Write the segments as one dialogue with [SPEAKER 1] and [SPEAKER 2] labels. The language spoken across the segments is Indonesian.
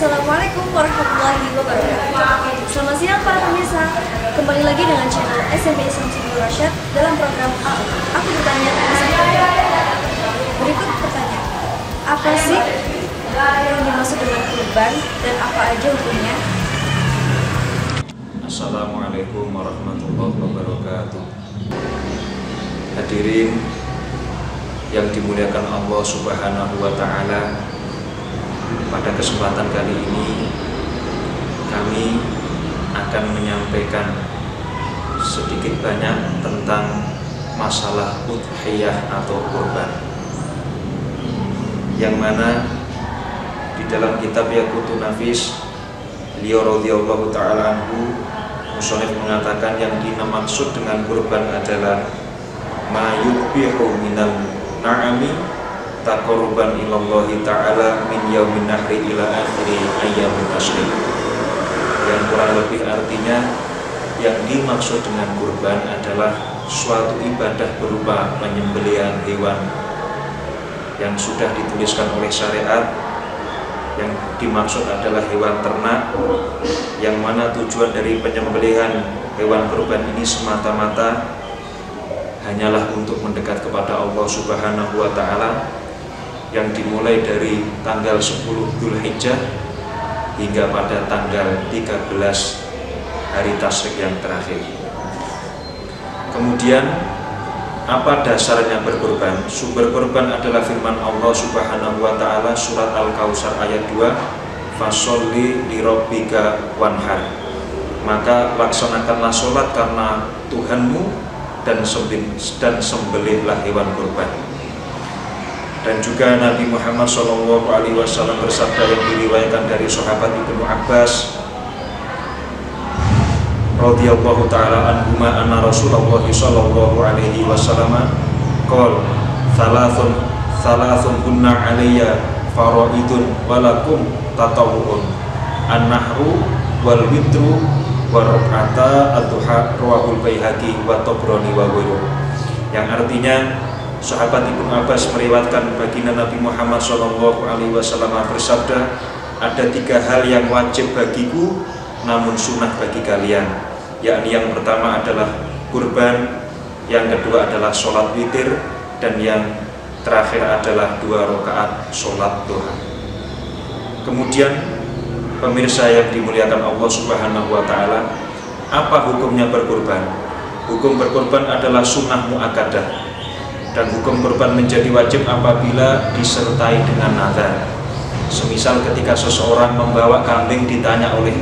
[SPEAKER 1] Assalamualaikum warahmatullahi wabarakatuh. Selamat siang para pemirsa. Kembali lagi dengan channel SMP Islam Siti Rasyad dalam program Aku Bertanya Bersama. Berikut pertanyaan. Apa sih yang dimaksud dengan kurban dan apa aja hukumnya?
[SPEAKER 2] Assalamualaikum warahmatullahi wabarakatuh. Hadirin yang dimuliakan Allah Subhanahu wa Ta'ala, pada kesempatan kali ini kami akan menyampaikan sedikit banyak tentang masalah udhiyah atau kurban, yang mana di dalam kitab Yaqutun Nafis beliau radhiyallahu ta'ala anhu, musonif mengatakan yang dimaksud dengan kurban adalah ma yudbihu minal na'ami taqarruban ilallahi ta'ala min yaumin nahri ila akhiri ayyamin tasrik. Yang kurang lebih artinya yang dimaksud dengan kurban adalah suatu ibadah berupa penyembelihan hewan yang sudah dituliskan oleh syariat. Yang dimaksud adalah hewan ternak, yang mana tujuan dari penyembelihan hewan kurban ini semata-mata hanyalah untuk mendekat kepada Allah Subhanahu wa Ta'ala, yang dimulai dari tanggal 10 Dzulhijjah hingga pada tanggal 13 hari tasyrik yang terakhir. Kemudian apa dasarnya berkurban? Sumber kurban adalah firman Allah Subhanahu wa Ta'ala surat Al-Kautsar ayat 2, fasholli lirabbika wanhar. Maka laksanakanlah sholat karena Tuhanmu dan sembelihlah hewan kurban. Dan juga Nabi Muhammad SAW bersabda yang diriwayatkan dari sahabat Ibnu Abbas radhiyallahu ta'ala anhuma anna Rasulullah sallallahu alaihi wasallam qol thalathun kunna alayya faraidun walakum tatawwun an-nahru wal witru wa rak'ata ad-duha rawahul Baihaqi wa Tabrani wa ghairuh. Yang artinya sahabat Ibnu Abbas meriwayatkan baginda Nabi Muhammad SAW bersabda, ada 3 hal yang wajib bagiku namun sunnah bagi kalian, yakni yang pertama adalah kurban, yang kedua adalah sholat witir, dan yang terakhir adalah 2 rakaat sholat duha. Kemudian pemirsa yang dimuliakan Allah Subhanahu wa Ta'ala, apa hukumnya berkurban? Hukum berkurban adalah sunnah muakkadah, dan hukum kurban menjadi wajib apabila disertai dengan nazar. Semisal ketika seseorang membawa kambing, ditanya oleh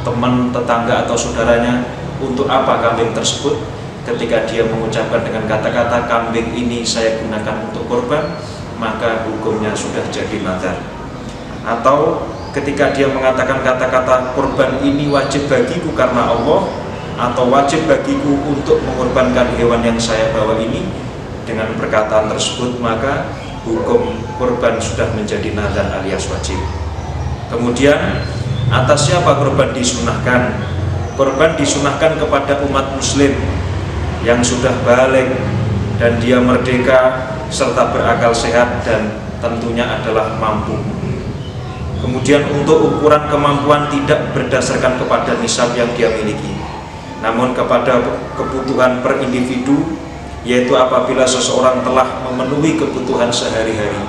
[SPEAKER 2] teman, tetangga atau saudaranya, untuk apa kambing tersebut? Ketika dia mengucapkan dengan kata-kata kambing ini saya gunakan untuk kurban, maka hukumnya sudah jadi nazar. Atau ketika dia mengatakan kata-kata kurban ini wajib bagiku karena Allah, atau wajib bagiku untuk mengorbankan hewan yang saya bawa ini, dengan perkataan tersebut maka hukum kurban sudah menjadi nazar alias wajib. Kemudian atas siapa kurban disunahkan? Kurban disunahkan kepada umat muslim yang sudah balik dan dia merdeka serta berakal sehat dan tentunya adalah mampu. Kemudian untuk ukuran kemampuan tidak berdasarkan kepada nisab yang dia miliki, namun kepada kebutuhan per individu, yaitu apabila seseorang telah memenuhi kebutuhan sehari-hari.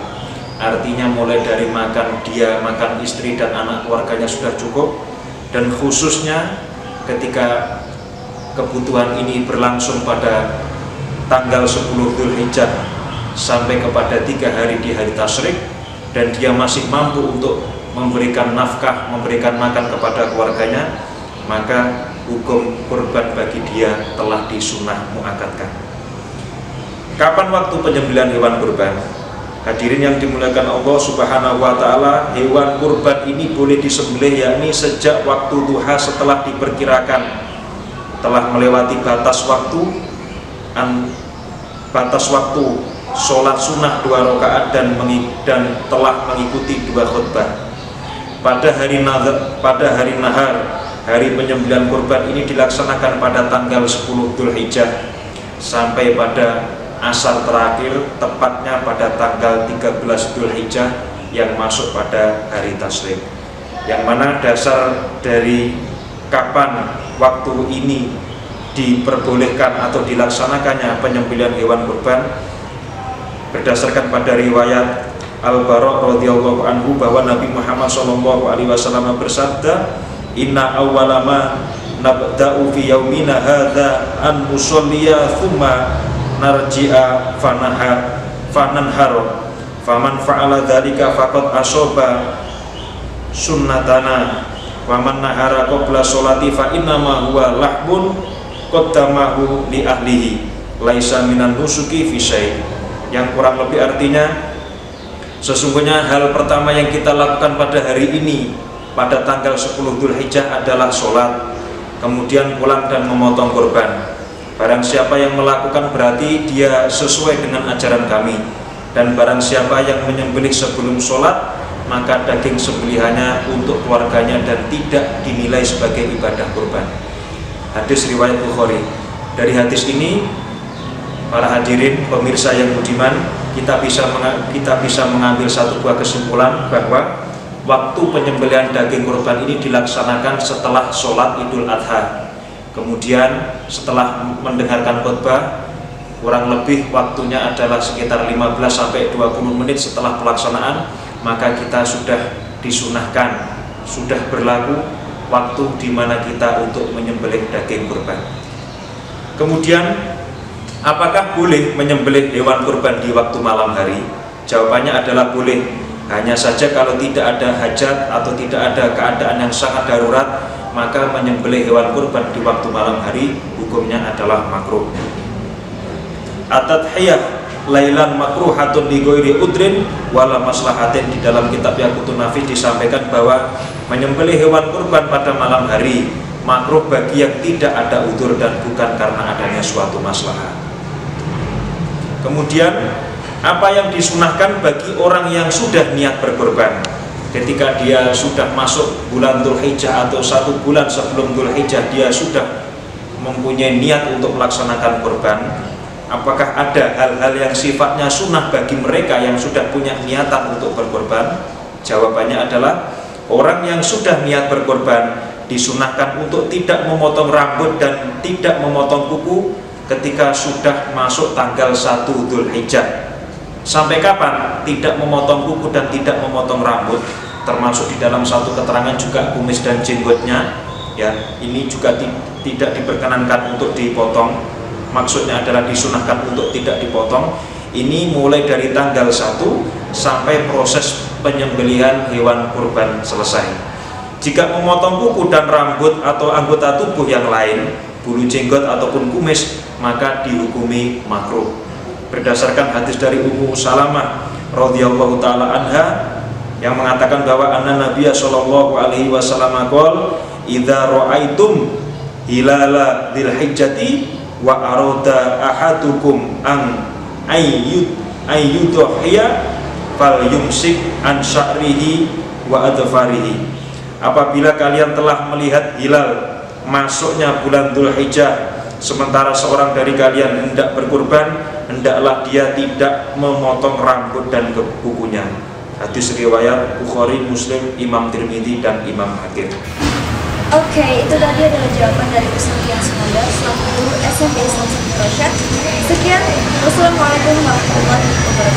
[SPEAKER 2] Artinya mulai dari makan dia, makan istri dan anak keluarganya sudah cukup, dan khususnya ketika kebutuhan ini berlangsung pada tanggal 10 Dzulhijjah sampai kepada 3 hari di hari tasyrik, dan dia masih mampu untuk memberikan nafkah, memberikan makan kepada keluarganya, maka hukum kurban bagi dia telah disunnah muakkadkan. Kapan waktu penyembelihan hewan kurban? Hadirin yang dimuliakan Allah Subhanahu wa Ta'ala, hewan kurban ini boleh disembelih yakni sejak waktu duha setelah diperkirakan telah melewati batas waktu sholat sunnah 2 rakaat dan telah mengikuti 2 khutbah. Pada hari nahar, hari penyembelihan kurban ini dilaksanakan pada tanggal 10 Dzulhijjah sampai pada asar terakhir, tepatnya pada tanggal 13 Dzulhijjah yang masuk pada hari tasyrik. yang mana dasar dari kapan waktu ini diperbolehkan atau dilaksanakannya penyembelihan hewan kurban berdasarkan pada riwayat Al-Bara' radhiyallahu anhu bahwa Nabi Muhammad SAW bersabda, "Inna awwala ma nabda'u fi yaumina hadza an nusalliya thumma narji'a fananhar faman fa'ala dzalika faqad asaba sunnatana wa man nahara qabla sholati fa innama huwa lahbun qaddamahu li ahlihi laisa minan nusuki fi syai'." Yang kurang lebih artinya, sesungguhnya hal pertama yang kita lakukan pada hari ini pada tanggal 10 Dzulhijjah adalah sholat, kemudian pulang dan memotong kurban. Barang siapa yang melakukan berarti dia sesuai dengan ajaran kami, dan barang siapa yang menyembelih sebelum sholat maka daging sembelihannya untuk keluarganya dan tidak dinilai sebagai ibadah kurban. Hadis riwayat Bukhari. Dari hadis ini, para hadirin pemirsa yang budiman, kita bisa mengambil satu buah kesimpulan bahwa waktu penyembelihan daging kurban ini dilaksanakan setelah sholat Idul Adha. Kemudian setelah mendengarkan khutbah, kurang lebih waktunya adalah sekitar 15-20 menit setelah pelaksanaan, maka kita sudah disunahkan, sudah berlaku waktu di mana kita untuk menyembelih daging kurban. Kemudian, apakah boleh menyembelih hewan kurban di waktu malam hari? Jawabannya adalah boleh. Hanya saja kalau tidak ada hajat atau tidak ada keadaan yang sangat darurat, maka menyembelih hewan kurban di waktu malam hari hukumnya adalah makruh. At-tadhiyah lailan makruhatun li ghairi udrin wala maslahatin. Di dalam kitab Yaqutun Nafis disampaikan bahwa menyembelih hewan kurban pada malam hari makruh bagi yang tidak ada udzur dan bukan karena adanya suatu maslahat. Kemudian, apa yang disunahkan bagi orang yang sudah niat berkurban? Ketika dia sudah masuk bulan Dzulhijjah atau 1 bulan sebelum Dzulhijjah dia sudah mempunyai niat untuk melaksanakan kurban, apakah ada hal-hal yang sifatnya sunnah bagi mereka yang sudah punya niatan untuk berkurban? Jawabannya adalah orang yang sudah niat berkurban disunahkan untuk tidak memotong rambut dan tidak memotong kuku ketika sudah masuk tanggal 1 Dzulhijjah. Sampai kapan tidak memotong kuku dan tidak memotong rambut? Termasuk di dalam satu keterangan juga kumis dan jenggotnya, ya, ini juga tidak diperkenankan untuk dipotong. Maksudnya adalah disunahkan untuk tidak dipotong. Ini mulai dari tanggal 1 sampai proses penyembelihan hewan kurban selesai. Jika memotong kuku dan rambut atau anggota tubuh yang lain, bulu jenggot ataupun kumis, maka dihukumi makruh. Berdasarkan hadis dari Ummu Salamah radhiyallahu taala anha yang mengatakan bahwa anna Nabiya sallallahu alaihi wasallam qol, "Idza ra'aitum hilala dzilhijjati wa arada ahadukum an ayyudhiya falyumsik an sya'rihi wa adfarihi." Apabila kalian telah melihat hilal masuknya bulan Dzulhijjah, sementara seorang dari kalian hendak berkurban, hendaklah dia tidak memotong rambut dan kukunya. Hadis riwayat Bukhari, Muslim, Imam Tirmidzi dan Imam Hakim.
[SPEAKER 1] Oke, itu tadi adalah jawaban dari Ustaz Tian Sumanda selaku guru SMP Islam Rasyad. Sekian, wassalamualaikum warahmatullahi wabarakatuh.